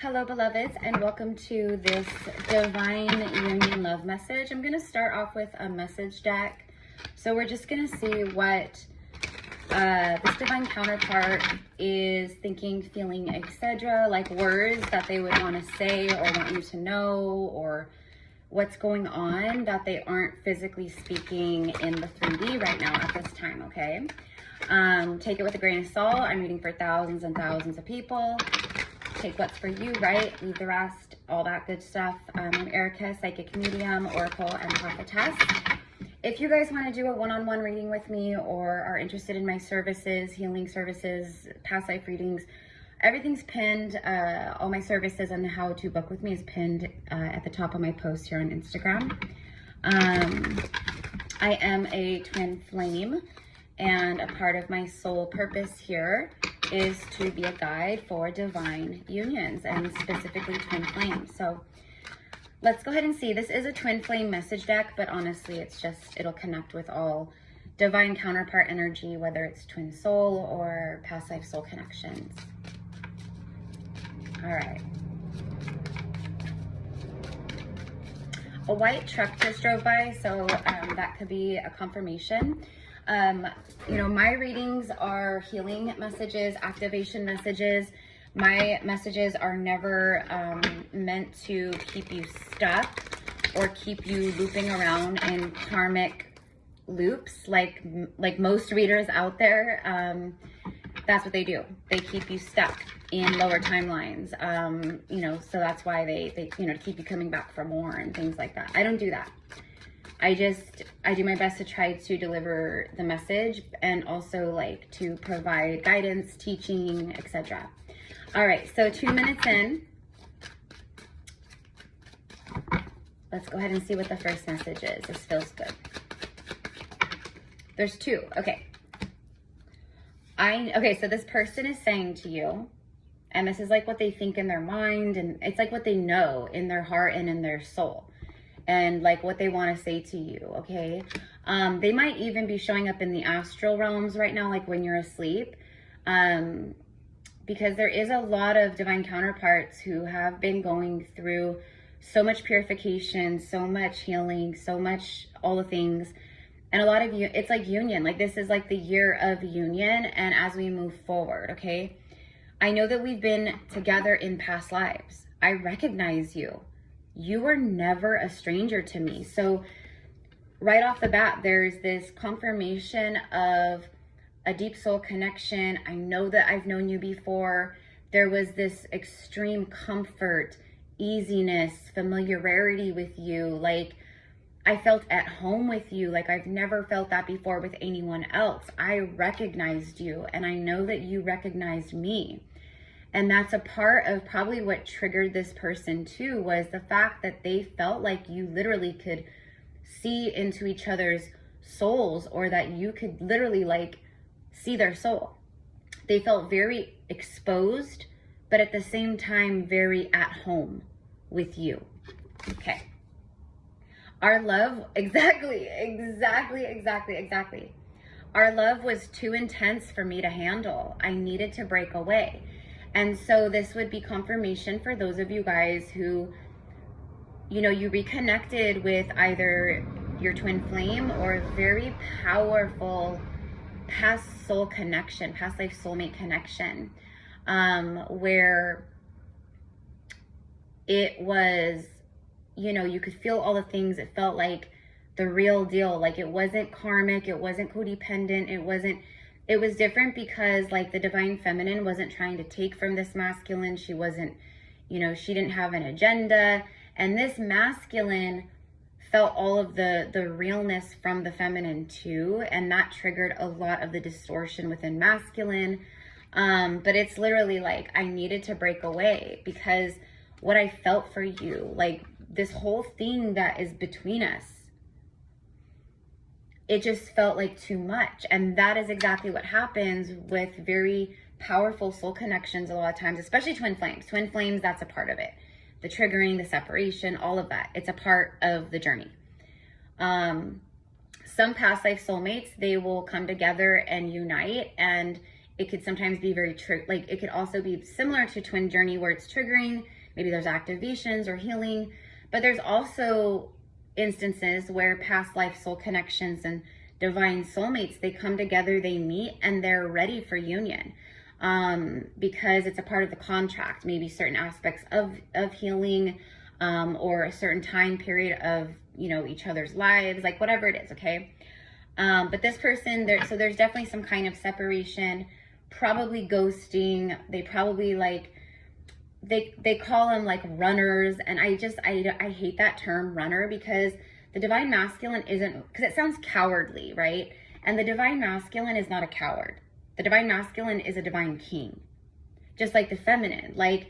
Hello, beloveds, and welcome to this divine union love message. I'm going to start off with a message deck. So we're just going to see what this divine counterpart is thinking, feeling, etc. Like words that they would want to say or want you to know, or what's going on that they aren't physically speaking in the 3D right now at this time, okay? Take it with a grain of salt. I'm reading for thousands and thousands of people. Take what's for you, right? Leave the rest, all that good stuff. I'm Erica, psychic medium, oracle, and prophetess. If you guys want to do a one-on-one reading with me or are interested in my services, healing services, past life readings, everything's pinned. All my services and how to book with me is pinned at the top of my post here on Instagram. I am a twin flame, and a part of my soul purpose here is to be a guide for divine unions and specifically twin flames. So let's go ahead and see. This is a twin flame message deck, but honestly, it'll connect with all divine counterpart energy, whether it's twin soul or past life soul connections. All right. A white truck just drove by, so that could be a confirmation. You know, my readings are healing messages, activation messages. My messages are never meant to keep you stuck or keep you looping around in karmic loops like most readers out there. That's what they do. They keep you stuck in lower timelines. You know, so that's why they you know, to keep you coming back for more and things like that. I don't do that. I do my best to try to deliver the message and also like to provide guidance, teaching, etc. All right, so 2 minutes in. Let's go ahead and see what the first message is. This feels good. There's two. Okay. Okay, so this person is saying to you, and this is like what they think in their mind, and it's like what they know in their heart and in their soul, and like what they want to say to you, okay? They might even be showing up in the astral realms right now, like when you're asleep, because there is a lot of divine counterparts who have been going through so much purification, so much healing, so much all the things. And a lot of you, it's like union, like this is like the year of union. And as we move forward, okay, I know that we've been together in past lives. I recognize you. You were never a stranger to me. So right off the bat, there's this confirmation of a deep soul connection. I know that I've known you before. There was this extreme comfort, easiness, familiarity with you. Like I felt at home with you. Like I've never felt that before with anyone else. I recognized you, and I know that you recognized me. And that's a part of probably what triggered this person too, was the fact that they felt like you literally could see into each other's souls, or that you could literally like see their soul. They felt very exposed, but at the same time, very at home with you. Okay. Our love, exactly. Our love was too intense for me to handle. I needed to break away. And so this would be confirmation for those of you guys who, you know, you reconnected with either your twin flame or a very powerful past soul connection, past life soulmate connection, where it was, you know, you could feel all the things. It felt like the real deal. Like it wasn't karmic. It wasn't codependent. It was different because like the divine feminine wasn't trying to take from this masculine. She wasn't, you know, she didn't have an agenda. And this masculine felt all of the realness from the feminine too. And that triggered a lot of the distortion within masculine. But it's literally like, I needed to break away because what I felt for you, like this whole thing that is between us, it just felt like too much. And that is exactly what happens with very powerful soul connections a lot of times, especially twin flames. Twin flames, that's a part of it. The triggering, the separation, all of that. It's a part of the journey. Some past life soulmates, they will come together and unite, and It could sometimes be very like it could also be similar to twin journey where it's triggering. Maybe there's activations or healing, but there's also instances where past life soul connections and divine soulmates, they come together, they meet, and they're ready for union. Because it's a part of the contract, maybe certain aspects of healing, or a certain time period of, you know, each other's lives, like whatever it is, okay? But this person, so there's definitely some kind of separation, probably ghosting. They probably like, they call them like runners. And I hate that term runner, because the divine masculine isn't, because it sounds cowardly, right? And the divine masculine is not a coward. The divine masculine is a divine king. Just like the feminine. Like,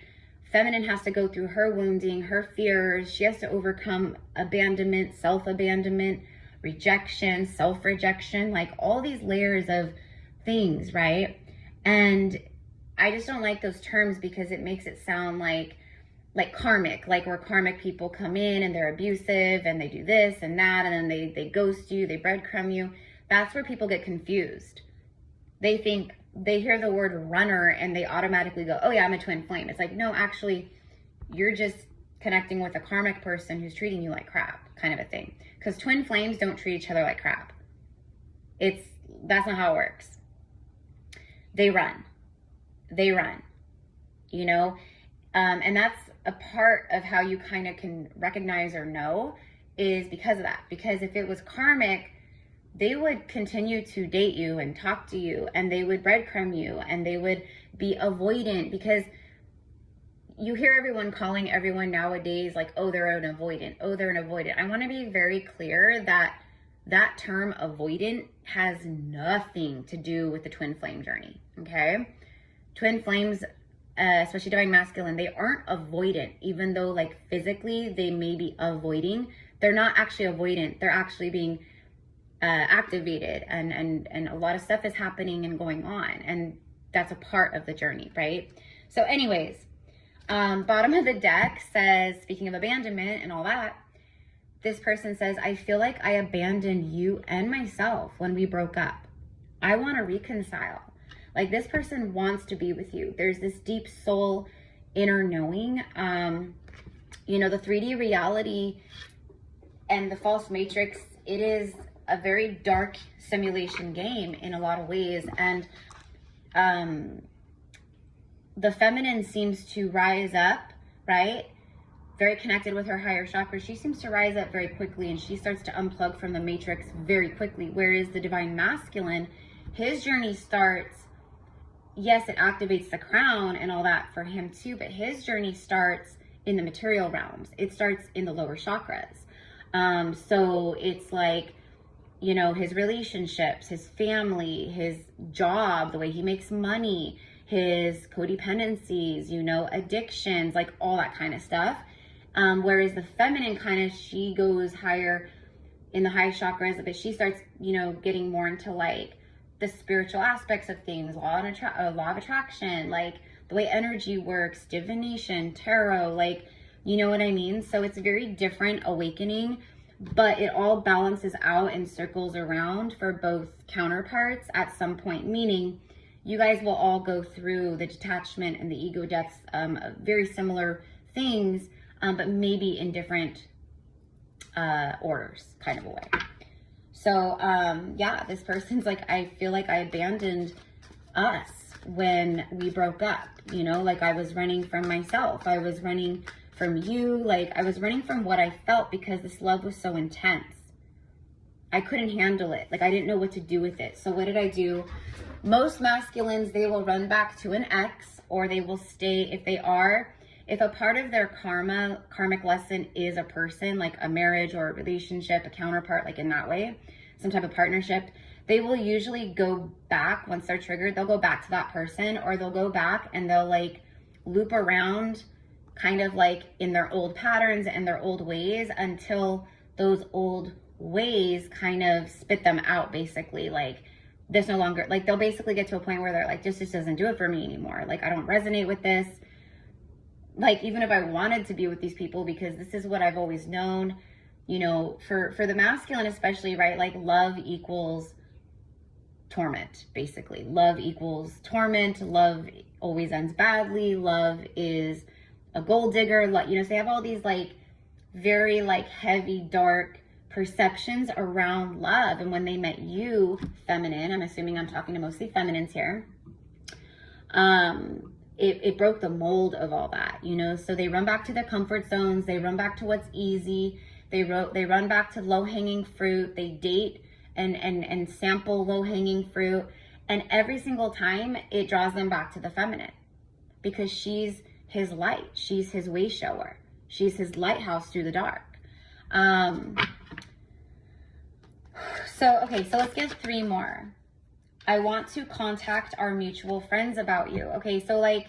feminine has to go through her wounding, her fears. She has to overcome abandonment, self-abandonment, rejection, self-rejection, like all these layers of things, right? And I just don't like those terms, because it makes it sound like karmic, like where karmic people come in and they're abusive and they do this and that, and then they ghost you, they breadcrumb you. That's where people get confused. They think, they hear the word runner and they automatically go, oh yeah, I'm a twin flame. It's like, no, actually, you're just connecting with a karmic person who's treating you like crap, kind of a thing. Because twin flames don't treat each other like crap. That's not how it works. They run, you know? And that's a part of how you kind of can recognize or know, is because of that. Because if it was karmic, they would continue to date you and talk to you, and they would breadcrumb you, and they would be avoidant, because you hear everyone calling everyone nowadays like, oh, they're an avoidant. Oh, they're an avoidant. I want to be very clear that that term avoidant has nothing to do with the twin flame journey, okay? Twin flames, especially divine masculine, they aren't avoidant, even though like physically they may be avoiding. They're not actually avoidant. They're actually being activated, and a lot of stuff is happening and going on, and that's a part of the journey, right? So anyways, bottom of the deck says, speaking of abandonment and all that, this person says, I feel like I abandoned you and myself when we broke up. I want to reconcile. Like, this person wants to be with you. There's this deep soul inner knowing. You know, the 3D reality and the false matrix, it is a very dark simulation game in a lot of ways. And the feminine seems to rise up, right? Very connected with her higher chakra. She seems to rise up very quickly, and she starts to unplug from the matrix very quickly. Whereas the divine masculine, his journey starts, yes, it activates the crown and all that for him too, but his journey starts in the material realms. It starts in the lower chakras. So it's like, you know, his relationships, his family, his job, the way he makes money, his codependencies, you know, addictions, like all that kind of stuff. Whereas the feminine kind of, she goes higher in the high chakras, but she starts, you know, getting more into like the spiritual aspects of things, law of attraction, like the way energy works, divination, tarot, like, you know what I mean? So it's a very different awakening, but it all balances out and circles around for both counterparts at some point, meaning you guys will all go through the detachment and the ego deaths, very similar things, but maybe in different orders, kind of a way. So yeah, this person's like, I feel like I abandoned us when we broke up, you know, like I was running from myself. I was running from you. Like I was running from what I felt, because this love was so intense. I couldn't handle it. Like I didn't know what to do with it. So what did I do? Most masculines, they will run back to an ex, or they will stay, if a part of their karmic lesson is a person, like a marriage or a relationship, a counterpart, like in that way, some type of partnership, they will usually go back once they're triggered. They'll go back to that person, or they'll go back and they'll like loop around kind of like in their old patterns and their old ways until those old ways kind of spit them out, basically. Like this no longer, like they'll basically get to a point where they're like, this just doesn't do it for me anymore. Like I don't resonate with this. Like even if I wanted to be with these people, because this is what I've always known, you know, for the masculine especially, right? Like love equals torment, basically. Love equals torment. Love always ends badly. Love is a gold digger. You know, so they have all these like very like heavy, dark perceptions around love. And when they met you, feminine, I'm assuming I'm talking to mostly feminines here, it broke the mold of all that, you know. So they run back to their comfort zones. They run back to what's easy. They run back to low-hanging fruit. They date and sample low-hanging fruit. And every single time it draws them back to the feminine, because she's his light. She's his way shower. She's his lighthouse through the dark. Okay, so let's get 3 more. I want to contact our mutual friends about you. Okay, so like,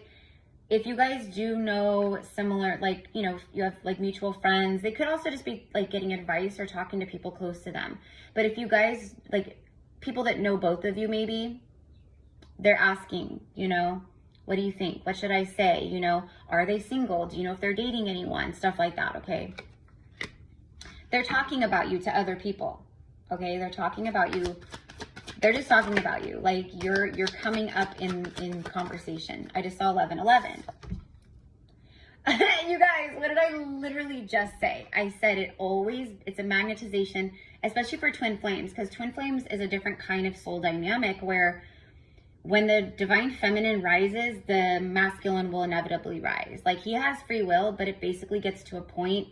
if you guys do know similar, like, you know, you have like mutual friends, they could also just be like getting advice or talking to people close to them. But if you guys, like people that know both of you, maybe they're asking, you know, what do you think? What should I say? You know, are they single? Do you know if they're dating anyone? Stuff like that, okay? They're talking about you to other people, okay? They're talking about you. They're just talking about you. Like you're coming up in conversation. I just saw 1111. You guys, what did I literally just say? I said it's a magnetization, especially for twin flames, because twin flames is a different kind of soul dynamic where when the divine feminine rises, the masculine will inevitably rise. Like he has free will, but it basically gets to a point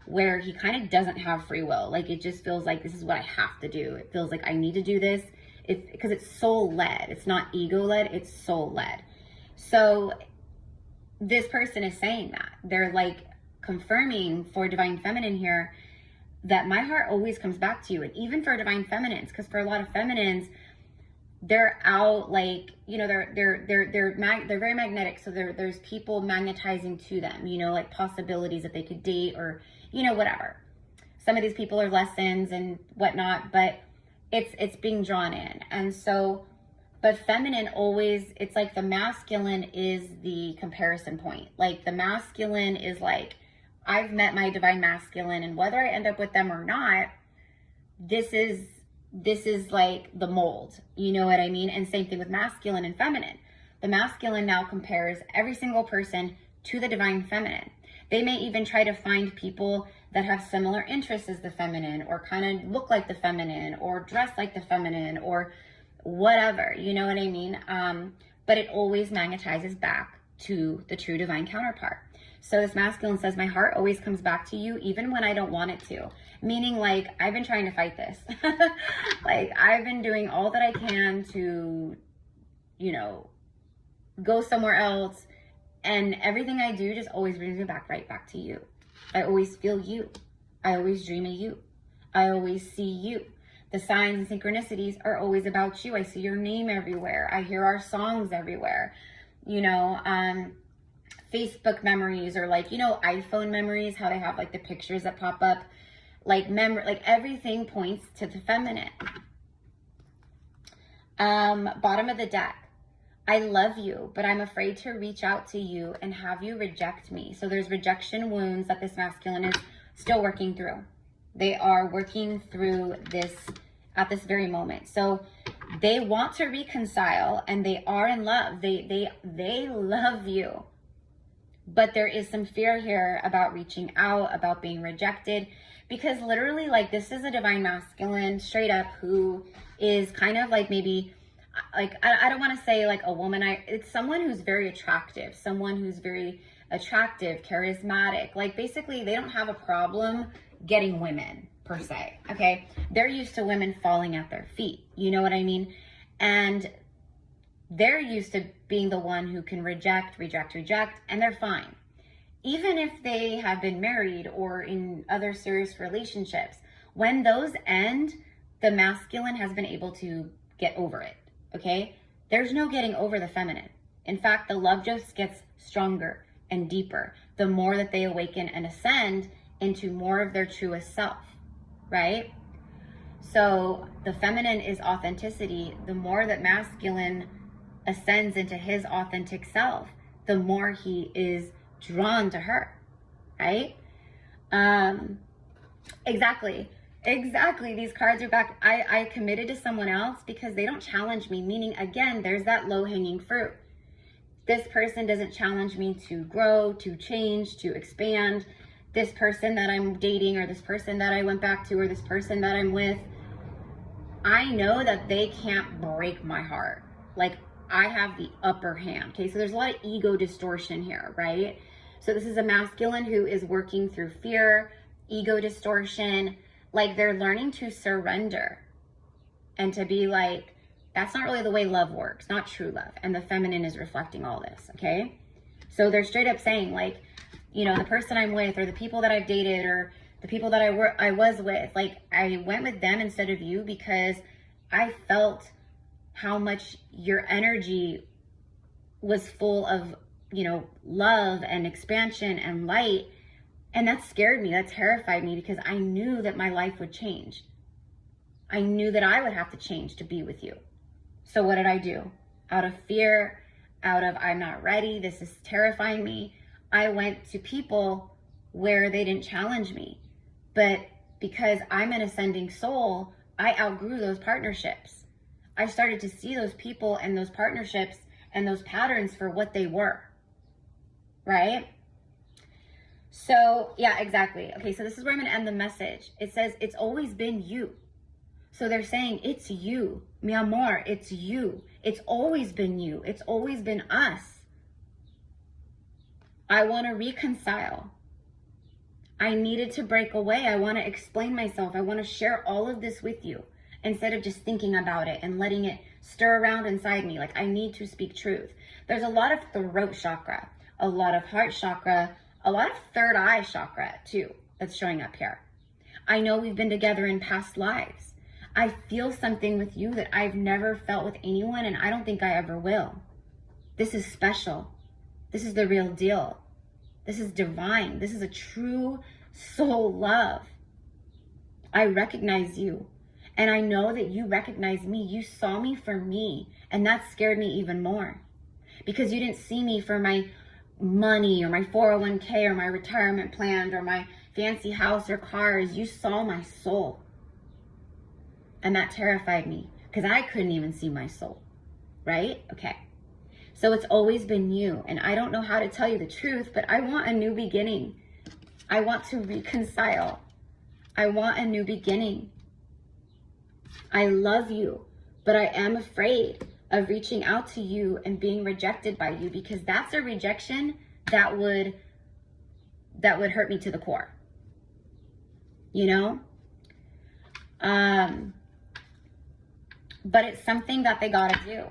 where he kind of doesn't have free will. Like it just feels like this is what I have to do. It feels like I need to do this. It's because it's soul led. It's not ego led. It's soul led. So this person is saying that they're like confirming for divine feminine here that my heart always comes back to you. And even for divine feminines, because for a lot of feminines, they're out like, you know, they're very magnetic. So there's people magnetizing to them, you know, like possibilities that they could date or, you know, whatever. Some of these people are lessons and whatnot, but it's being drawn in. And so, but feminine always, it's like the masculine is the comparison point. Like the masculine is like, I've met my divine masculine, and whether I end up with them or not, this is like the mold, you know what I mean? And same thing with masculine and feminine. The masculine now compares every single person to the divine feminine. They may even try to find people that have similar interests as the feminine, or kind of look like the feminine, or dress like the feminine, or whatever, you know what I mean? But it always magnetizes back to the true divine counterpart. So this masculine says, my heart always comes back to you, even when I don't want it to. Meaning like, I've been trying to fight this. Like I've been doing all that I can to, you know, go somewhere else. And everything I do just always brings me back, right back to you. I always feel you. I always dream of you. I always see you. The signs and synchronicities are always about you. I see your name everywhere. I hear our songs everywhere. You know, Facebook memories, or like, you know, iPhone memories, how they have like the pictures that pop up, like like everything points to the feminine. Bottom of the deck. I love you, but I'm afraid to reach out to you and have you reject me. So there's rejection wounds that this masculine is still working through. They are working through this at this very moment. So they want to reconcile, and they are in love. They love you. But there is some fear here about reaching out, about being rejected, because literally, like, this is a divine masculine straight up who is kind of like maybe like, I don't want to say like a woman. It's someone who's very attractive, charismatic. Like basically they don't have a problem getting women per se. Okay. They're used to women falling at their feet. You know what I mean? And they're used to being the one who can reject, and they're fine. Even if they have been married or in other serious relationships, when those end, the masculine has been able to get over it. Okay, there's no getting over the feminine. In fact, the love just gets stronger and deeper the more that they awaken and ascend into more of their truest self, right? So the feminine is authenticity. The more that masculine ascends into his authentic self, the more he is drawn to her, right? Exactly. Exactly. These cards are back. I committed to someone else because they don't challenge me. Meaning, again, there's that low-hanging fruit. This person doesn't challenge me to grow, to change, to expand. This person that I'm dating, or this person that I went back to, or this person that I'm with, I know that they can't break my heart. Like, I have the upper hand. Okay, so there's a lot of ego distortion here, right? So this is a masculine who is working through fear, ego distortion. Like, they're learning to surrender and to be like, that's not really the way love works, not true love. And the feminine is reflecting all this, okay? So they're straight up saying, like, you know, the person I'm with, or the people that I've dated, or the people that I was with, like, I went with them instead of you because I felt how much your energy was full of, you know, love and expansion and light. And that scared me, that terrified me, because I knew that my life would change. I knew that I would have to change to be with you. So what did I do? Out of fear, out of I'm not ready, this is terrifying me, I went to people where they didn't challenge me. But because I'm an ascending soul, I outgrew those partnerships. I started to see those people and those partnerships and those patterns for what they were, right? So, yeah, exactly. Okay, so this is where I'm going to end the message. It says, it's always been you. So they're saying, it's you. Mi amor, it's you. It's always been you. It's always been us. I want to reconcile. I needed to break away. I want to explain myself. I want to share all of this with you instead of just thinking about it and letting it stir around inside me. Like, I need to speak truth. There's a lot of throat chakra, a lot of heart chakra, a lot of third eye chakra too that's showing up here. I know we've been together in past lives. I feel something with you that I've never felt with anyone, and I don't think I ever will. This is special. This is the real deal. This is divine. This is a true soul love. I recognize you, and I know that you recognize me. You saw me for me, and that scared me even more, because you didn't see me for my money or my 401k or my retirement plan or my fancy house or cars. You saw my soul. And that terrified me because I couldn't even see my soul, right? Okay. So it's always been you. And I don't know how to tell you the truth, but I want a new beginning. I want to reconcile. I want a new beginning. I love you, but I am afraid of reaching out to you and being rejected by you, because that's a rejection that would hurt me to the core, you know? But it's something that they gotta do,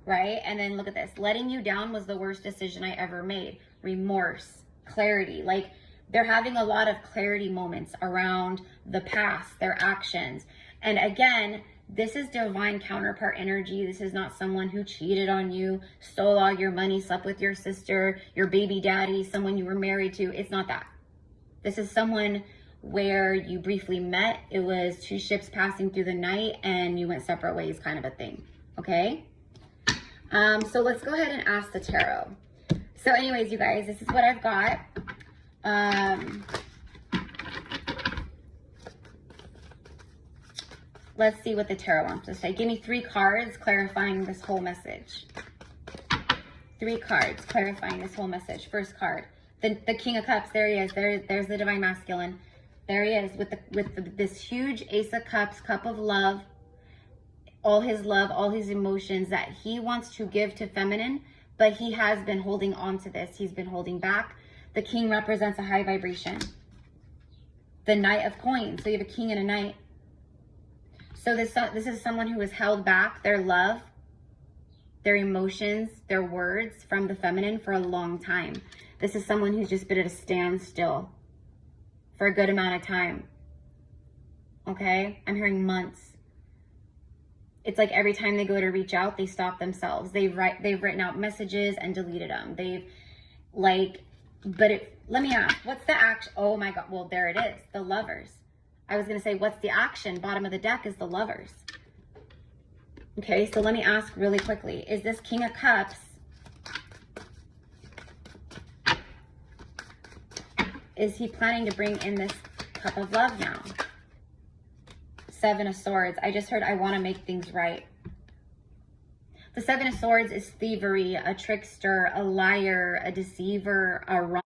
right? And then look at this. Letting you down was the worst decision I ever made. Remorse, clarity. Like, they're having a lot of clarity moments around the past, their actions. And again, this is divine counterpart energy. This is not someone who cheated on you, stole all your money, slept with your sister, your baby daddy, someone you were married to. It's not that. This is someone where you briefly met. It was two ships passing through the night and you went separate ways, kind of a thing. Okay? So let's go ahead and ask the tarot. So anyways, you guys, this is what I've got. Let's see what the tarot wants to say. Give me 3 cards clarifying this whole message. 3 cards clarifying this whole message. First card, the King of Cups. There he is. There's the Divine Masculine. There he is with this huge Ace of Cups, cup of love, all his emotions that he wants to give to feminine, but he has been holding on to this. He's been holding back. The King represents a high vibration. The Knight of Coins. So you have a King and a Knight. So this is someone who has held back their love, their emotions, their words from the feminine for a long time. This is someone who's just been at a standstill for a good amount of time. Okay? I'm hearing months. It's like every time they go to reach out, they stop themselves. They've written out messages and deleted them. Let me ask, what's the action? Oh my God, well, there it is, the Lovers. I was gonna say, what's the action? Bottom of the deck is the Lovers. Okay, so let me ask really quickly, is this King of Cups, is he planning to bring in this cup of love now? Seven of Swords. I just heard I want to make things right. The Seven of Swords is thievery, a trickster, a liar, a deceiver, a wrong.